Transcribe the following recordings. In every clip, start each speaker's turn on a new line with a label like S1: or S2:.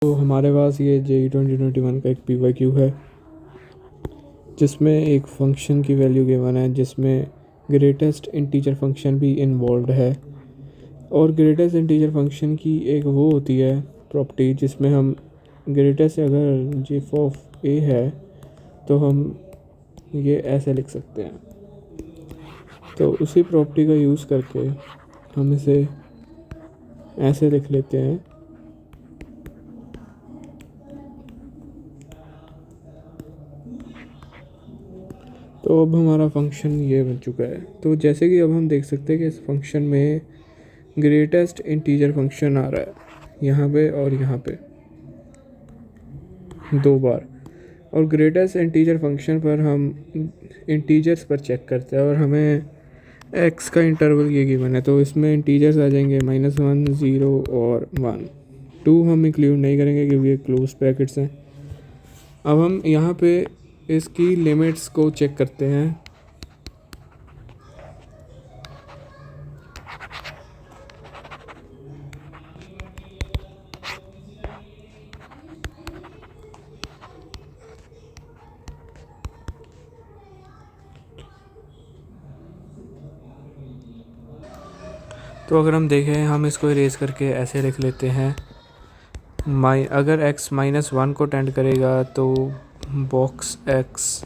S1: तो हमारे पास ये JEE 2021 का एक PYQ है जिसमें एक फंक्शन की वैल्यू गिवन है जिसमें ग्रेटेस्ट इंटीजर फंक्शन भी इन्वॉल्व है। और ग्रेटेस्ट इंटीजर फंक्शन की एक वो होती है प्रॉपर्टी जिसमें हम ग्रेटेस्ट अगर जिफ ऑफ ए है तो हम ये ऐसे लिख सकते हैं। तो उसी प्रॉपर्टी का यूज़ करके हम इसे ऐसे लिख लेते हैं। तो अब हमारा फंक्शन ये बन चुका है। तो जैसे कि अब हम देख सकते हैं कि इस फंक्शन में ग्रेटेस्ट इंटीजर फंक्शन आ रहा है यहाँ पे और यहाँ पे 2 बार। और ग्रेटेस्ट इंटीजर फंक्शन पर हम इंटीजर्स पर चेक करते हैं और हमें एक्स का इंटरवल ये गिवन है। तो इसमें इंटीजर्स आ जाएंगे -1, 0 और 1। 2 हम इंक्लूड नहीं करेंगे क्योंकि ये क्लोज ब्रैकेट्स हैं। अब हम यहाँ पे इसकी लिमिट्स को चेक करते हैं। तो अगर हम देखें, हम इसको इरेज करके ऐसे लिख लेते हैं। अगर x -1 को टेंड करेगा तो बॉक्स x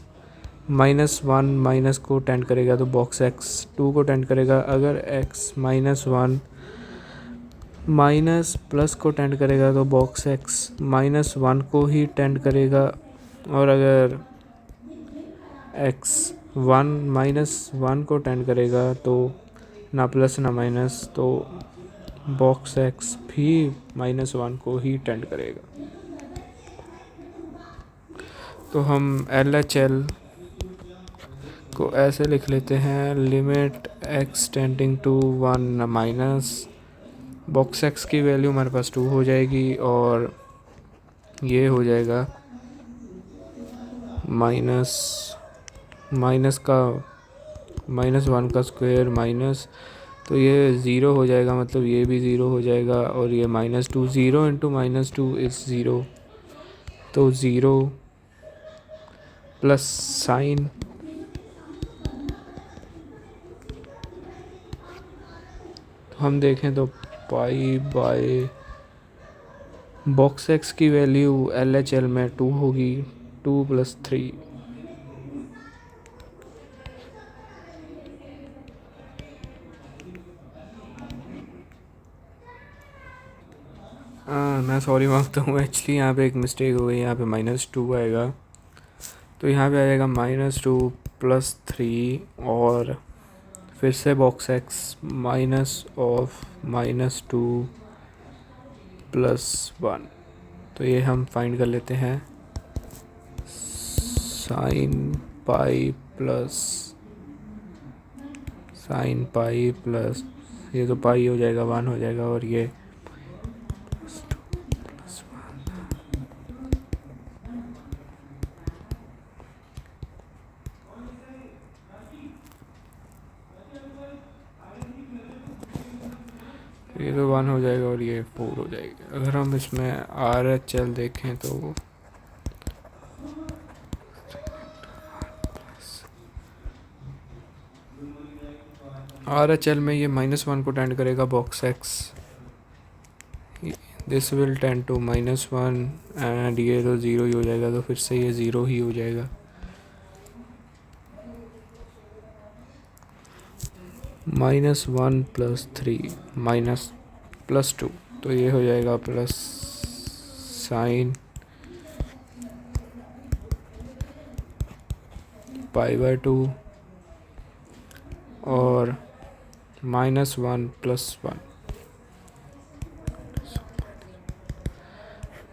S1: -1 माइनस को टेंड करेगा तो बॉक्स x 2 को टेंड करेगा। अगर x -1 माइनस प्लस को टेंड करेगा तो बॉक्स x -1 को ही टेंड करेगा। और अगर x 1 को टेंड करेगा तो ना प्लस ना माइनस, तो बॉक्स x भी -1 को ही टेंड करेगा। तो हम LHL को ऐसे लिख लेते हैं, limit x tending to 1 minus box x की वैल्यू हमारे पास 2 हो जाएगी और ये हो जाएगा माइनस का -1 का स्क्वायर माइनस, तो ये 0 हो जाएगा, मतलब ये भी 0 हो जाएगा। और ये -2, 0 इंटू -2 इज़ 0, तो 0 प्लस साइन हम देखें तो पाई बाय बॉक्स x की वैल्यू LHL में 2 होगी, 2 + 3। मैं सॉरी मांगता हूँ, एक्चुअली यहाँ पे एक मिस्टेक हो गई। यहाँ पे -2 आएगा, तो यहाँ पे आएगा -2 + 3 और फिर से बॉक्स x -2 + 1। तो ये हम फाइंड कर लेते हैं। साइन पाई प्लस ये तो पाई हो जाएगा, 1 हो जाएगा और ये तो 1 हो जाएगा और ये 4 हो जाएगी। अगर हम इसमें RHL देखें तो RHL में ये -1 को टेंड करेगा box x, this will tend to -1 and ये तो 0 ही हो जाएगा, तो फिर से ये 0 ही हो जाएगा। -1 + 3 +2, तो ये हो जाएगा प्लस साइन π/2 और -1 + 1।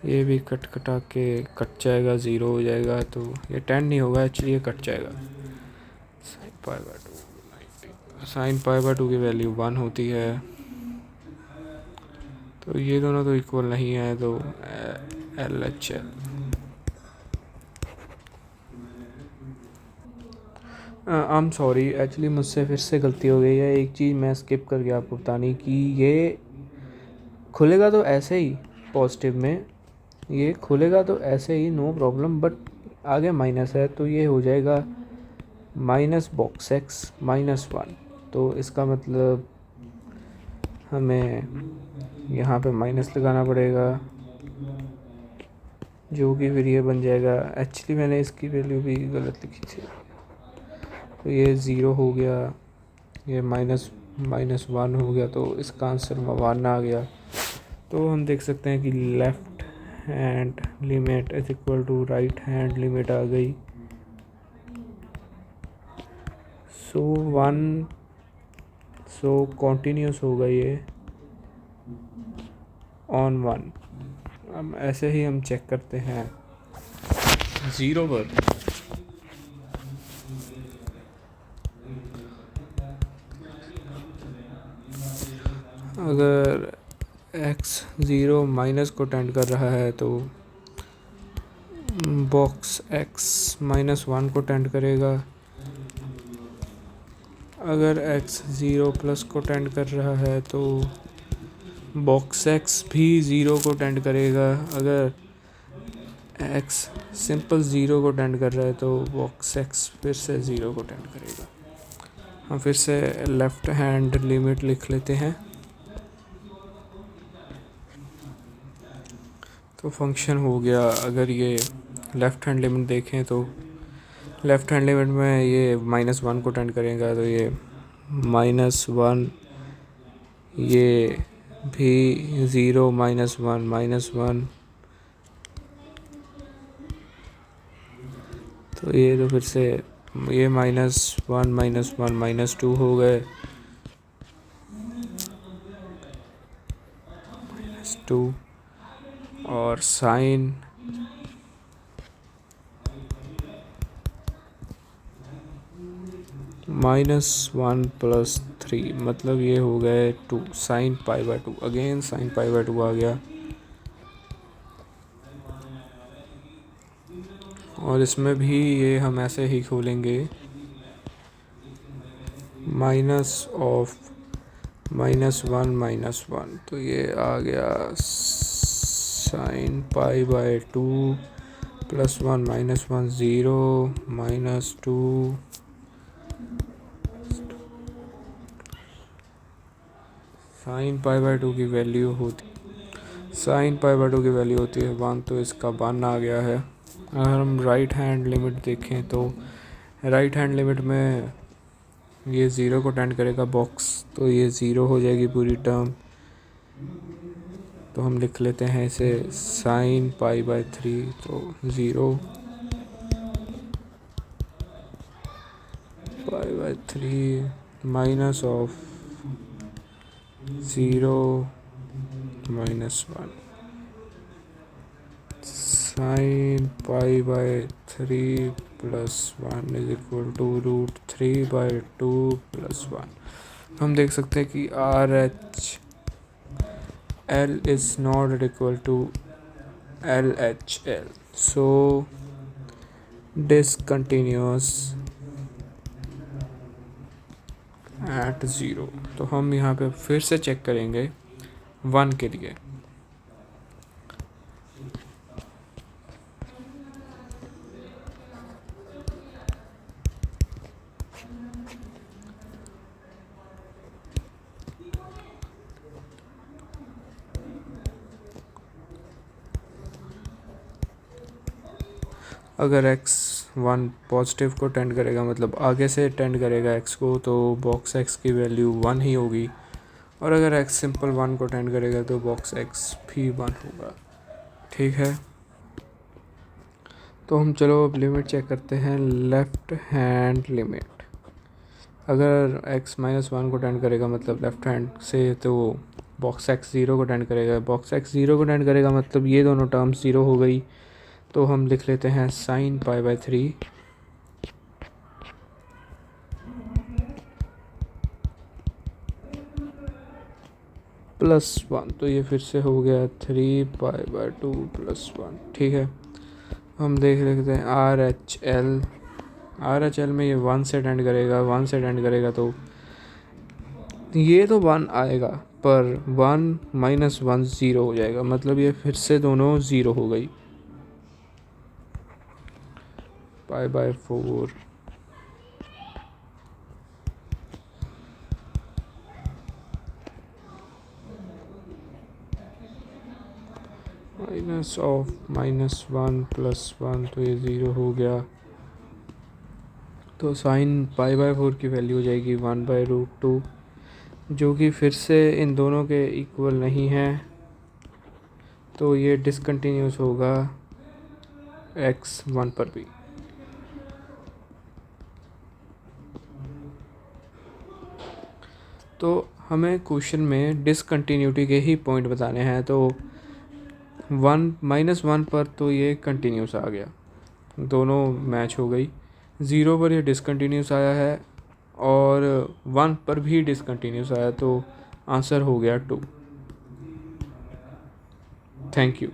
S1: ये भी कटा के कट जाएगा, 0 हो जाएगा, तो ये 10 नहीं होगा, एक्चुअली ये कट जाएगा। साइन π/2 की वैल्यू 1 होती है, तो ये दोनों तो इक्वल नहीं है, तो LHL। I am sorry, actually मुझसे फिर से गलती हो गई है। एक चीज़ मैं स्किप कर गया आपको बताने की, ये खुलेगा तो ऐसे ही पॉजिटिव में, ये खुलेगा तो ऐसे ही नो प्रॉब्लम, बट आगे माइनस है तो ये हो जाएगा माइनस बॉक्स एक्स -1। तो इसका मतलब हमें यहाँ पे माइनस लगाना पड़ेगा, जो कि फिर ये बन जाएगा। एक्चुअली मैंने इसकी वैल्यू भी गलत लिखी थी, तो ये ज़ीरो हो गया, ये -1 हो गया, तो इसका आंसर 1 आ गया। तो हम देख सकते हैं कि left hand limit is equal to right hand limit आ गई। सो कॉन्टीन्यूस होगा ये ऑन 1। अब ऐसे ही हम चेक करते हैं 0 पर। अगर x 0 माइनस को टेंड कर रहा है तो बॉक्स x -1 को टेंड करेगा। अगर x 0 प्लस को टेंड कर रहा है तो बॉक्स x भी 0 को टेंड करेगा। अगर x सिंपल 0 को टेंड कर रहा है तो बॉक्स x फिर से 0 को टेंड करेगा। हम फिर से लेफ़्ट हैंड लिमिट लिख लेते हैं। तो फंक्शन हो गया। अगर ये लेफ़्ट हैंड लिमिट देखें तो लेफ़्ट हैंड लिमिट में ये -1 को टेंड करेगा, तो ये -1, ये भी 0 -1, तो ये तो फिर से ये -1 -2 हो गए, -2, और साइन -1 + 3, मतलब ये हो गए 2, sin π/2। अगेन sin π/2 आ गया, और इसमें भी ये हम ऐसे ही खोलेंगे, -1 तो ये आ गया sin π/2 +1 -1 0 -2 sin π/2 की वैल्यू होती है 1, तो इसका 1 आ गया है। अगर हम राइट हैंड लिमिट देखें तो राइट हैंड लिमिट में ये 0 को टेंड करेगा बॉक्स, तो ये 0 हो जाएगी पूरी टर्म। तो हम लिख लेते हैं इसे sin π/3, तो 0 π/3 minus of 0 -1 sin π/3 + 1 is equal to √3/2 + 1। हम देख सकते हैं कि RHL is not equal to LHL, so discontinuous at 0। तो हम यहाँ पे फिर से चेक करेंगे 1 के लिए। अगर x1 पॉजिटिव को टेंड करेगा, मतलब आगे से टेंड करेगा x को, तो बॉक्स x की वैल्यू 1 ही होगी। और अगर x सिंपल 1 को टेंड करेगा तो बॉक्स x भी 1 होगा। ठीक है, तो हम चलो अब लिमिट चेक करते हैं। लेफ़्ट हैंड लिमिट, अगर x -1 को टेंड करेगा मतलब लेफ़्ट हैंड से, तो बॉक्स x 0 को टेंड करेगा। बॉक्स x 0 को टेंड करेगा मतलब ये दोनों टर्म्स 0 हो गई। तो हम लिख लेते हैं sin π/3 +1, तो ये फिर से हो गया 3π/2 +1। ठीक है, हम देख लेते हैं RHL में ये 1 से टेंड करेगा, 1 से टेंड करेगा, तो ये तो 1 आएगा, पर 1 माइनस 1 ज़ीरो हो जाएगा, मतलब ये फिर से दोनों ज़ीरो हो गई। π/4 माइनस ऑफ -1 + 1, तो ये ज़ीरो हो गया। तो साइन π/4 की वैल्यू हो जाएगी 1/√2, जो कि फिर से इन दोनों के इक्वल नहीं है, तो ये डिसकंटिन्यूस होगा x1 पर भी। तो हमें क्वेश्चन में डिसकंटिन्यूटी के ही पॉइंट बताने हैं। तो 1 पर तो ये कंटिन्यूस आ गया, दोनों मैच हो गई। 0 पर ये डिसकंटिन्यूस आया है और 1 पर भी डिसकंटिन्यूस आया, तो आंसर हो गया 2। Thank you.